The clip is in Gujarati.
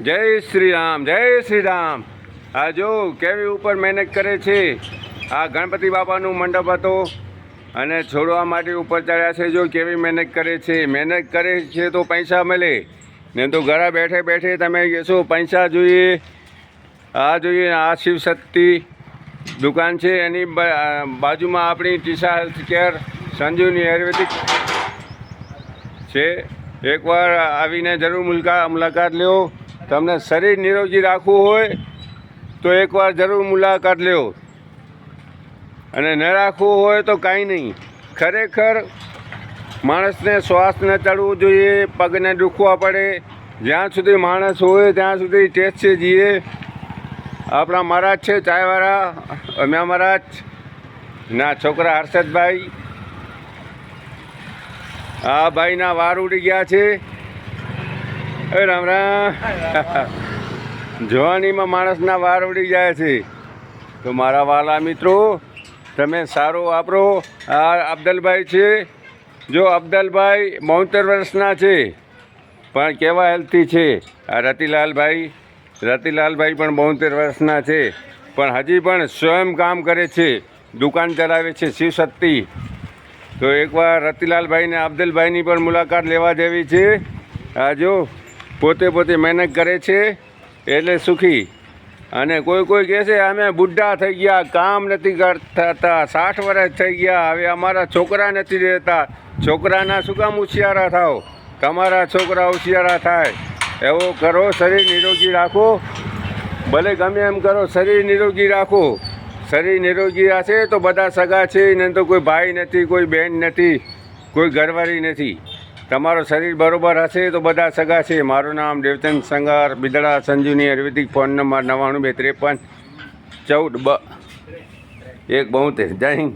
જય શ્રી રામ, જય શ્રી રામ. આ જો કેવી ઉપર મહેનત કરે છે. આ ગણપતિ બાપાનું મંડપ હતો અને છોડવા માટે ઉપર ચડ્યા છે. જો કેવી મહેનત કરે છે. મહેનત કરે છે તો પૈસા મળે, ને તો ઘરે બેઠે બેઠે તમે કહેશો પૈસા જોઈએ. આ જોઈએ, આ શિવ શક્તિ દુકાન છે, એની બાજુમાં આપણી ટીસા હેલ્થ કેર સંજીવની આયુર્વેદિક છે. એકવાર આવીને જરૂર મુલાકાત લ્યો. તમને શરીર નિરોગી રાખવું હોય તો એકવાર જરૂર મુલાકાત લ્યો, અને ન રાખવું હોય તો કાંઈ નહીં. ખરેખર માણસને શ્વાસ ન ચડવું જોઈએ, પગને દુખવા પડે. જ્યાં સુધી માણસ હોય ત્યાં સુધી ટેસ્ટ છે જીએ. આપણા મહારાજ છે ચાયવાળા, અમ્યા મહારાજ ના છોકરા હર્ષદભાઈ. આ ભાઈના વાર ઉડી ગયા છે. એ રામ રામ. જવાનીમાં માણસના વાર ઉડી જાય છે. તો મારા વાલા મિત્રો, તમે સારો વાપરો. આ અબ્દલભાઈ છે. જો અબ્દલભાઈ 72 વર્ષના છે પણ કેવા હેલ્થી છે. આ રતિલાલભાઈ પણ 72 વર્ષના છે પણ હજી પણ સ્વયં કામ કરે છે, દુકાન ચલાવે છે શિવ શક્તિ. તો એકવાર રતિલાલભાઈ ને અબ્દુલભાઈની પણ મુલાકાત લેવા જેવી છે. આ જો પોતે મહેનત કરે છે એટલે સુખી. અને કોઈ કહે છે અમે બુઢા થઈ ગયા, કામ નથી કરતા, 60 વર્ષ થઈ ગયા, હવે અમારા છોકરા નથી રહેતા. છોકરાના શું કામ હોશિયારા થાવ? તમારા છોકરા હોશિયારા થાય એવો કરો. શરીર નિરોગી રાખો, ભલે ગમે એમ કરો, શરીર નિરોગી રાખો. શરીર નિરોગી હશે તો બધા સગા છે, નહીં તો કોઈ ભાઈ નથી, કોઈ બહેન નથી, કોઈ ઘરવાળી નથી. તમારું શરીર બરાબર હશે તો બધા સગા છે. મારું નામ દેવચંદ સંગાર, બિદડા સંજીવની આયુર્વેદિક. Phone number 99 253 14 172. જય હિન્દ.